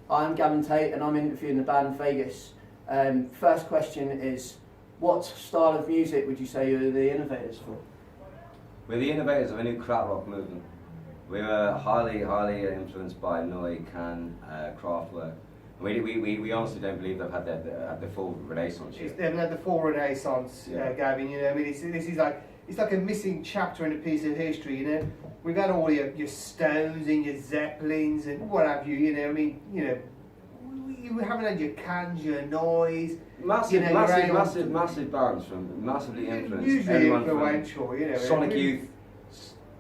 I'm Gavin Tate and I'm interviewing the band Vegas. First question is, what style of music would you say you're the innovators for? We're the innovators of a new krautrock movement. We were highly influenced by Neu, Can, Kraftwerk. We honestly don't believe they've had the full renaissance yet. They haven't had the full renaissance, Gavin. You know, I mean, this is like, it's like a missing chapter in a piece of history. You know, we've had all your Stones and your Zeppelins and what have you. You know, I mean, you know, we haven't had your Cans, your Noise. Massive bands from massively influenced. Usually influential, you know. Sonic Youth,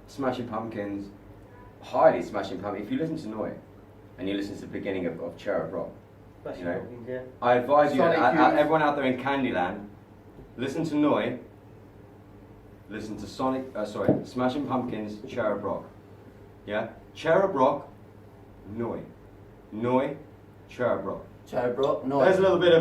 Smashing Pumpkins, highly Smashing Pumpkins. If you listen to Neu and you listen to the beginning of Cherub Rock, you know, I advise you, everyone out there in Candyland, listen to Neu, listen to Smashing Pumpkins, Cherub Rock. Yeah? Cherub Rock, Neu. Neu, Cherub Rock. Cherub Rock, Neu. There's a little bit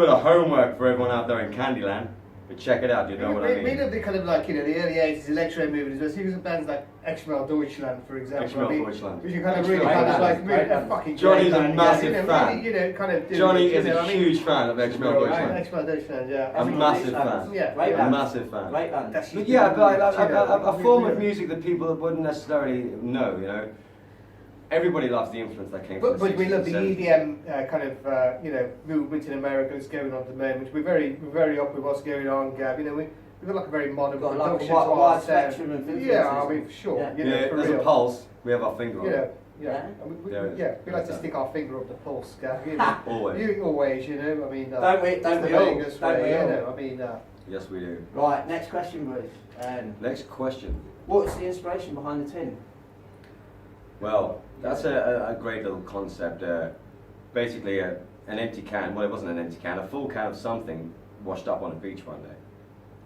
of homework for everyone out there in Candyland, but check it out, you know what I mean. We love the kind of like, you know, the early 80s electro movement as well. So you have bands like Exmal Deutschland, for example. Deutschland. Which you kind of really kind of like a fucking Johnny's a massive fan. Really, you know, kind of Johnny is a huge fan of Exmal Deutschland. Exmal Deutschland, yeah. A massive fan. Yeah, a massive fan. Great band. Yeah, but a form of music that people wouldn't necessarily know, you know. Everybody loves the influence that came from the 60s. But we love the EDM kind of you know, movement in America that's going on at the moment. We're very up with what's going on, Gab. You know, we've got like a very modern production to our wide spectrum of influences. Yeah, I mean, for sure. Yeah. You know, there's a pulse. We have our finger on it. Yeah. We like to stick our finger up the pulse, Gab. You know. Always. You know. I mean, don't we all? You know, I mean. Yes, we do. Right. Next question, boys. Next question. What's the inspiration behind the tin? Well, that's a great little concept. Basically, an empty can. Well, it wasn't an empty can. A full can of something washed up on a beach one day.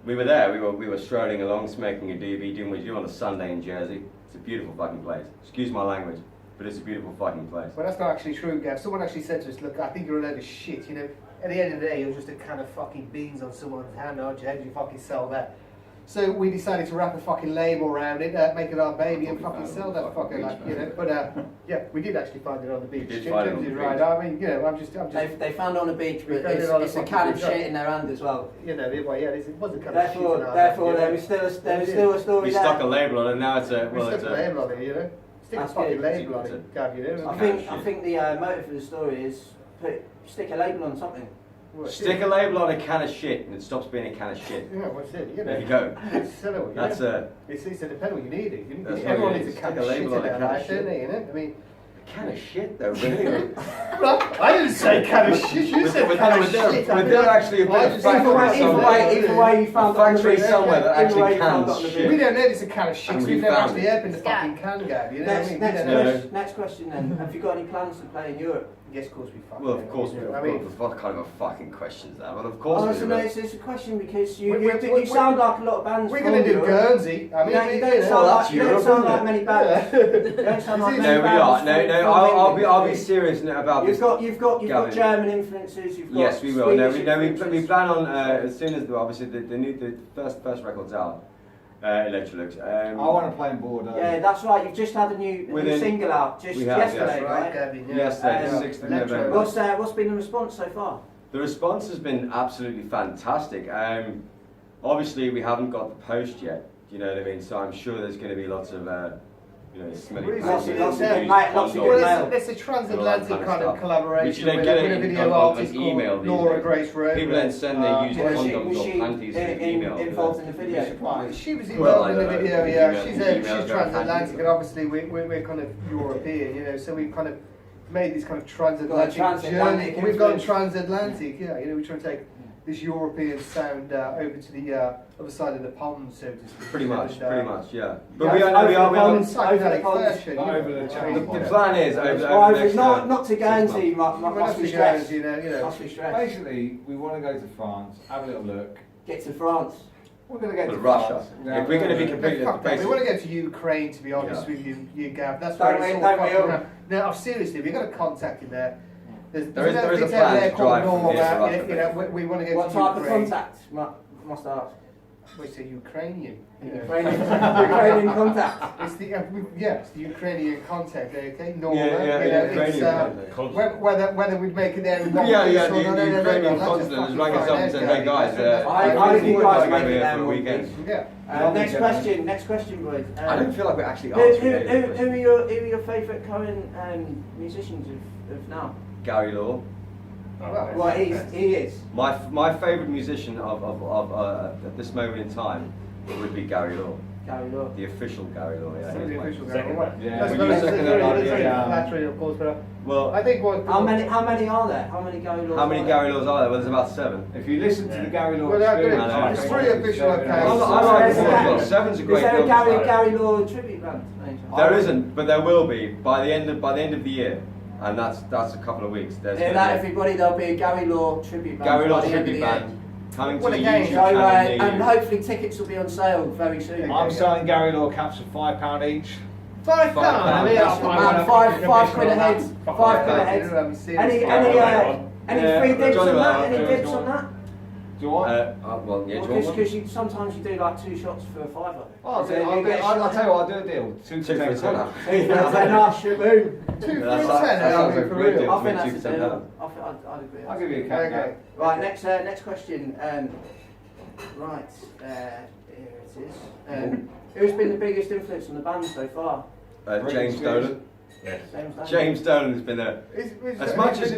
We were there. We were strolling along, smoking a doobie, doing what you do on a Sunday in Jersey. It's a beautiful fucking place. Excuse my language, but it's a beautiful fucking place. Well, that's not actually true, Gav. Someone actually said to us, "Look, I think you're a load of shit." You know, at the end of the day, it was just a can of fucking beans on someone's hand. How do you fucking sell that? So we decided to wrap a fucking label around it, make it our baby, and fucking sell that fucker, like, you know. But yeah, we did actually find it on the beach. James is right. I mean, you know, I'm just. They found it on the beach, but it's a can of shit in their hand as well. You know, it was a kind of shit. Therefore, there was still a story. We stuck a label on it. Now it's a. We stuck a label on it, you know. Stick a fucking label on it, Gav. You know. I think the motive for the story is stick a label on something. Stick a label on a can of shit and it stops being a can of shit. Yeah, what's it? You know, there you go. That's it's a depend what you need it. Everyone needs a can of shit in their life, don't they? You know, I mean. A can of shit, though, really. Well, I didn't say can of shit. You said can of shit. But there actually a bit of factory you found factory somewhere that actually cans shit. We don't know it's a can of shit. We've never actually opened the fucking can, Gab. You know what I mean? Next question then. Have you got any plans to play in Europe? Yes, of course we fucking. Well, of course we do. I mean, what kind of a fucking question is that? Well, of course we do. It's a question because you sound like a lot of bands. We're going to do Guernsey. I mean, you don't sound like many bands. You don't sound like many bands. No, I'll be serious about this. You've got German influences. Yes, we will. We plan on as soon as obviously the first record's out. Electro Looks. I want to play in Bordeaux. Yeah, that's right. You've just had a new single out yesterday, right? Yesterday, 6th of November. What's been the response so far? The response has been absolutely fantastic. Obviously, we haven't got the post yet. You know what I mean? So I'm sure there's going to be lots of smelly lots of good mail. There's a transatlantic kind of collaboration with a video artist called Laura Grace Rowe. People then send their used condoms or panties in email. Involved in the video? She was involved in the video, yeah. She's transatlantic, and obviously we're kind of European, you know, so we've kind of made this kind of transatlantic journey. We've gone transatlantic, yeah, you know, we try to take this European sound over to the other side of the pond, so to speak. Pretty much, yeah. But we are psychedelic version. The plan is not to Guernsey, must be stressed. You know. Basically, we want to go to France, have a little look. Get to France. We're going to go to Russia. If we're going to be completely we want to go to Ukraine, to be honest with you, Gav. That's where it's all fucking. No, seriously, we've got a contact in there. There is a plan to drive from here to Russia. We want to go what to type Ukraine. of contact? Must ask. Well, it's a Ukrainian. Ukrainian contact. It's the it's the Ukrainian contact. Okay, Norma. Whether we'd make it there in one the Ukrainian consulate is rang us up and said, "Hey guys, I think you guys make it there for a weekend." Yeah. Next question, boys. I don't feel like we're actually Who answering are your favourite current musicians of now? Gary Law. Well, he is. My favourite musician of at this moment in time would be Gary Law. Gary Law. The official Gary Law, yeah. The official Second. Gary Law. Yeah. That's Well, you second that idea, Laterally, of course, but Well, I think what. How many are there? How many Gary Laws? how many Gary Laws are there? Well, there's about 7. If you listen to the Gary Law Well, they're good. experience, It's 3 official accounts. I like Is there- 7's a Is great there a number. Gary Law tribute band? There isn't, but there will be by the end of the year, and that's a couple of weeks. There's Yeah, gonna that be everybody, there'll be a Gary Law tribute band. Gary Law by the end of tribute the year. band coming to Well, the again, YouTube So, channel near and you. hopefully tickets will be on sale very soon. I'm selling Gary Law caps for £5 each. £5. £5. I mean, Man, five quid a head. 5 quid a head. Any free dibs Johnny on that? Will. Any dibs on that? Do you want? Well, yeah, do you want one? Because sometimes you do like 2 shots for a £5. I'll So tell you get you what, I'll do a deal. 2 Two for a tenner. Enough, shaboom. 2 for That a sounds tenner, like a for great real. deal. I think 2 that's for a £10. deal. I'd agree. I'll give you a cap. Okay. Right, next question. Right, here it is. Who's been the biggest influence on the band so far? James Dolan. James James Dolan has been a as As much as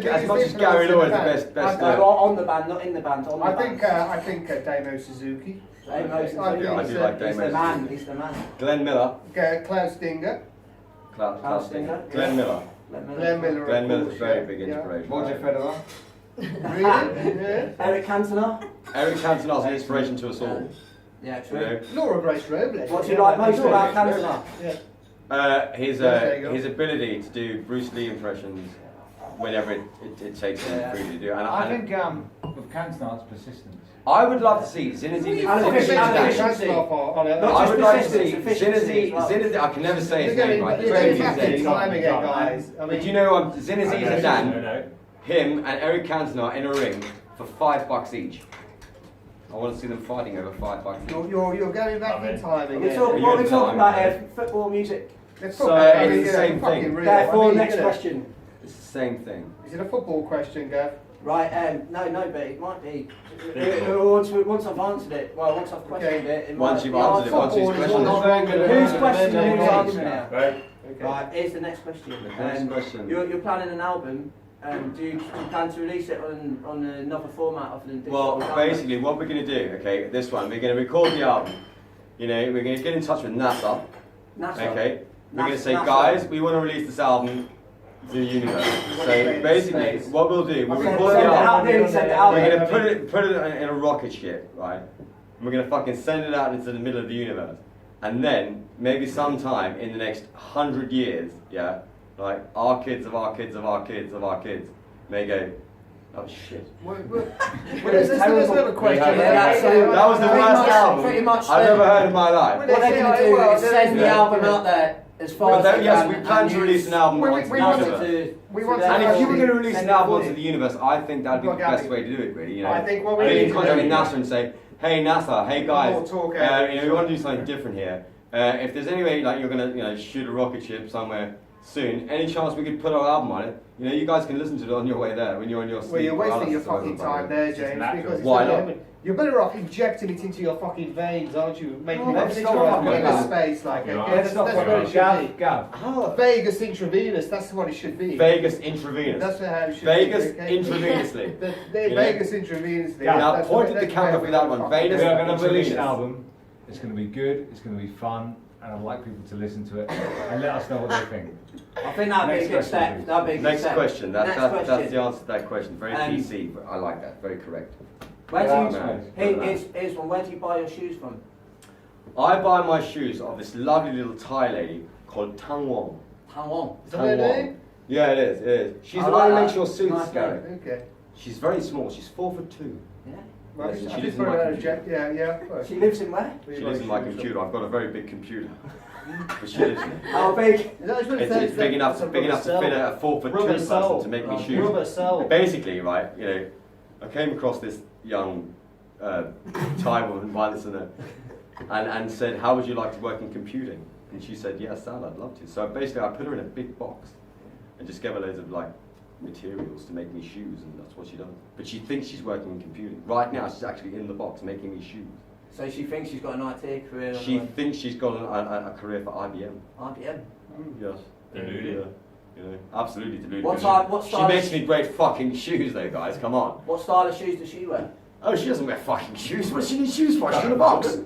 Gary Law is the best. No, on the band, not in the band. On the I think Damo Suzuki. Damo Suzuki. I do like He's Damo the man. Suzuki. He's the man. Glenn Miller. Klaus Dinger. Klaus Stinger. Glenn Miller. Glenn Miller. Glenn of Miller's course, a very yeah. big Yeah. inspiration. Roger Federer. Really? Yeah. Eric Cantona. Eric Cantona's an inspiration to us all. Yeah, You true. know? Laura Grace Robles. What do you like most about Cantona? Yeah. His ability to do Bruce Lee impressions whenever it takes him freely to do. And I think with Cantona it's persistence. I would love to see Zinedine Efficiency. I would like to see efficiency as well. Zinedine. I can never say his You're name right. getting back in time again, guys. I But mean, do you know Zinedine Zidane, him and Eric Cantona in a ring for $5 each. I want to see them fighting over $5 each. you're going back in time again. What we're talking about here, football, music. Let's So, talk about it's the yeah, same fucking thing. real. Therefore, I mean, next you know, question. It's the same thing. Is it a football question, Gav? Right, no, but it might be. Once I've answered it, once I've questioned it. Once you've answered it, once he's questioned it. Who's questioning who's answering now? Right. Right, here's the next question. Next question. You're planning an album. Do you plan to release it on another format other than digital? Well, basically, what we're going to do, okay, this one, we're going to record the album. You know, we're going to get in touch with NASA. NASA. Okay. We're going to say, NASA. guys, we want to release this album to the universe. So basically, what we'll do, we'll record the Send it out, album. really, send it out. We're going to put it in a rocket ship, right? And we're going to fucking send it out into the middle of the universe. And then, maybe sometime in the next 100 years, yeah, like our kids of our kids of our kids of our kids may go, oh shit. There's another question. That was the worst album Pretty much. I've ever heard in my life. What they're going to do is send the album out there as far as they Yes, can. we plan to release an album We- onto we the want universe. We want And if you were going to release Send an it album for onto you. the universe, I think that'd be the Well, best Gabby, way to do it, really. You know, I think what we get need in to contact do- with NASA and say, hey NASA, hey guys, More talk we want to do something different here. If there's any way, like you're going to, shoot a rocket ship somewhere soon, any chance we could put our album on it? You guys can listen to it on your way there when you're on your sleep. Well, you're wasting your paralysis or fucking whatever. time there, James. Because it's Why not- not? You're better off injecting it into your fucking veins, aren't you? Making let's it stop into talking inner about space like it. Let's not That's what it should be. Gav. Vegas intravenous, that's what it should be. Vegas intravenous. That's how it should Vegas be. okay? intravenously. The You know? Vegas intravenously. Yeah, now that's point what- at the that's camera where for that one. fucking- Vegas We are going to release an intravenous. album. It's going to be good. It's going to be fun, and I'd like people to listen to it and let us know what they think. I think that'd be a Next good question, step. please. That'd be a good Next step. question. Next That's question. the answer to that question. Very Um, PC, but I like that. Very correct. Where do Yeah. you? Here's one. Where do you buy your shoes from? I buy my shoes off this lovely little Thai lady called Tang Wong. Taiwan. Is that her name? Yeah, it is. It is. She's I the like one who that. makes your suits, Nice Gary. Okay. She's very small. She's 4'2". Yeah. Well, She I lives just in put my her computer. yeah. She lives in where? She lives in my computer. I've got a very big computer. But she lives in it. How big? Is that what it It's big enough to fit a 4'2" person to make me shoes. Rubber sole. Basically, right, I came across this young Thai woman, by this and that, and said, how would you like to work in computing? And she said, yes, Dad, I'd love to. So basically I put her in a big box and just gave her loads of like materials to make me shoes, and that's what she does. But she thinks she's working in computing. Right now she's actually in the box making me shoes. So she thinks she's got an IT career. She thinks she's got a career for IBM. IBM? Yes. Deluded. You know, absolutely deluded. What style She makes me great fucking shoes though, guys, come on. What style of shoes does she wear? Oh, she doesn't wear fucking shoes. What does she need shoes for? She's in a box.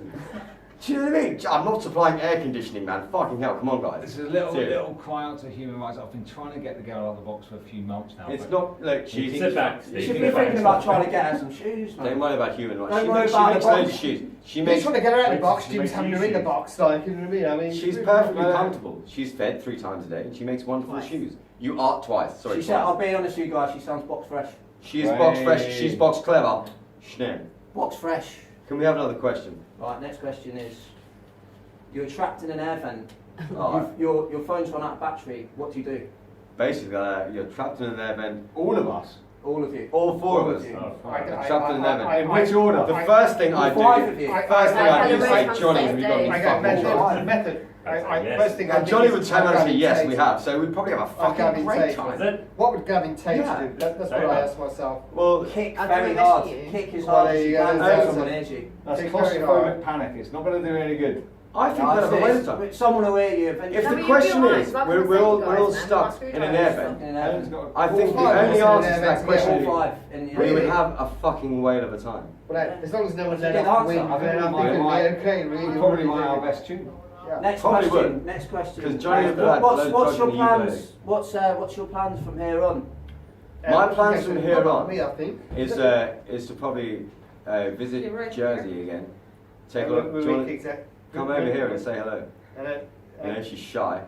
Do you know what I mean? I'm not supplying air conditioning, man. Fucking hell, come on, guys. This is a little cry out to human rights. I've been trying to get the girl out of the box for a few months now. It's not, look, she's... Sit back, You Steve. should be thinking about trying to get her some shoes, man. Don't worry about human rights. Don't She worry makes about loads the of box. shoes. She He's makes... trying to get her out of the box, She Jim's makes having you her in the shoes. box, like, you know what I mean? I mean, She's perfectly comfortable. She's fed 3 times a day and she makes wonderful Twice. shoes. You are twice, sorry, She said, I'll twice. be honest with you guys, she sounds box fresh. She is box fresh, Hey. she's box clever. Schnell. Box fresh. Can we have another question? Right, next question is, you're trapped in an air vent. Oh, Your phone's run out of battery. What do you do? basically, you're trapped in an air vent. all of us. All of you. All 4 of All us. of you. Oh, Trapped in an air vent. In which order? The first thing I do... Five of you. First thing I do is say, I- Johnny, I- have you got any I got fucking method. Method. Yes. First thing I And think Johnny is would turn around and say, Gavin yes, Tate. we have. So we'd probably have a fucking Gavin great Tate. time. That's it. What would Gavin Tate Yeah. do? That's what Say I that. asked myself. Well, Kick I'd very really hard. miss you. Kick as Well, hard as there you you can go. so That's someone a- hears you. That's Take very claustrophobic hard. panic. It's not going to do any good. I think we'll have a waste of time. Someone will hear you eventually. If No, the but you'll question be alright, is, like we're I all said, we're all guys, man, stuck my in an screwdriver's air stuck vent, In an Helen's air vent. got I think the All only five answer to that of us question in an is All 5 in the we air would vent. have a fucking whale of a time. Well, as long as no one let Good off answer. wind, I then I think think it'll might- be okay, really. Probably my best tune. Yeah. Next Probably question. would. Next question. 'Cause Johnny would have what's loads of your drugs than you plans? What's your plans from here on? My plans from here on Me, I think. is to probably visit You're right. Jersey again. Take a look. Do you wanna come over here and say hello? You know, she's shy.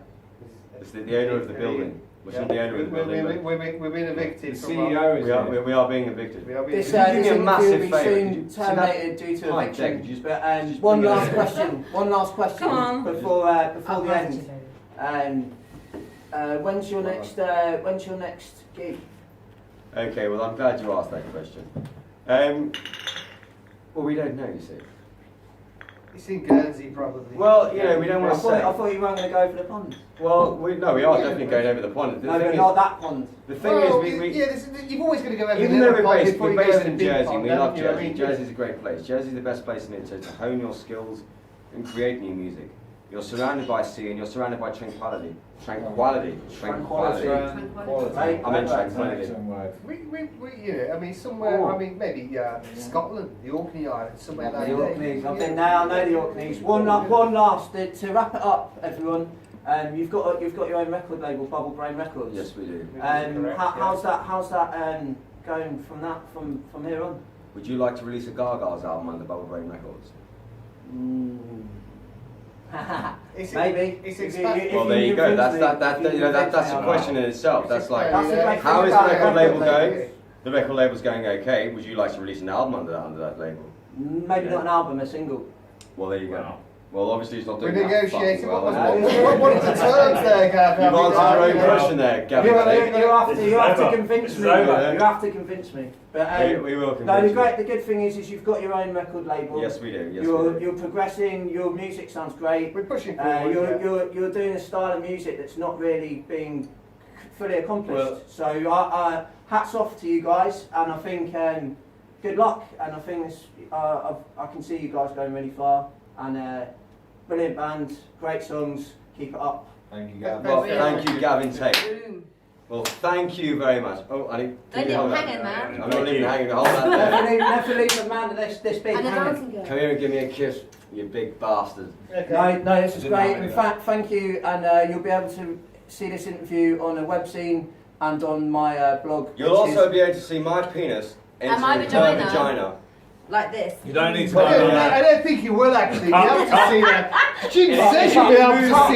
It's the owner of the building. Well, she's not the owner of the building. We've been evicted. The from CEO is But here. we are being evicted. We are being This, Could you do me this a interview massive will be favour? soon Could you see that? terminated due to Hi, eviction. Jack, could you just- But just one bring it last in? question. One last question Come on. before I'll the pass end. it. When's your next gig? Okay, well, I'm glad you asked that question. Well, we don't know, you see. It's in Guernsey, probably. Well, you know, we don't I want to thought say. you weren't going to go for the pond. Well, we are definitely going over the pond. The No, thing but is, not that pond. the thing Well, is, we yeah, you've always got to go over even the though little pond before you we're go based over in the big Jersey, pond, we don't love you? I Jersey. mean, Jersey's a great place. Jersey's the best place in it to hone your skills and create new music. You're surrounded by sea and you're surrounded by tranquility. Tranquility. Tranquility. Tranquility. I meant That's an tranquility. excellent word. you know, I mean, somewhere, Oh. I mean, maybe Scotland, the Orkney Islands, somewhere The like that. Orkneys. I've been there. I know the Orkneys. One last to wrap it up, everyone. You've got your own record label, Bubble Brain Records. Yes, we do. Correct, How's that going from here on? Would you like to release a Gaa Gaas album under Bubble Brain Records? Maybe. It's If expand- Well, there you go. convince That's me- that. if You know, that's a convince me, question in itself. That's like, That's a great how thing is the about record a label record going? The record label's going okay. Would you like to release an album under that label? Maybe not an album, a single. Well, there you go. Wow. Well, obviously he's not We're doing that negotiating. fucking What well, was is he? what are the terms there, Gav? You've answered your own question there, You, Gavin Tate. have This is to over. convince This me. is over. You have to convince me. But We will no, convince you. the good thing is you've got your own record label. Yes, we do. Yes, we do. You're progressing. Your music sounds great. We're pushing forward. You're doing a style of music that's not really being fully accomplished. Well- So hats off to you guys, and I think good luck. And I think I can see you guys going really far. And brilliant band, great songs. Keep it up. Thank you, Gavin. Well, Yeah. thank you, Gavin Tate. Boom. Well, thank you very much. Oh, I need. Don't can you leave hold them that? hanging, man. I'm not leaving it hanging. Hold that there. Never leave a man this big. And the hanging. dancing girl. Come here and give me a kiss, you big bastard. No, this is Didn't great. like In that. fact, thank you, and you'll be able to see this interview on a webzine and on my blog. You'll which also is- be able to see my penis And my entering her vagina. vagina. Like this. You don't need to I know that. don't think you will actually be able to see that. Jim If says you you'll be able to move- see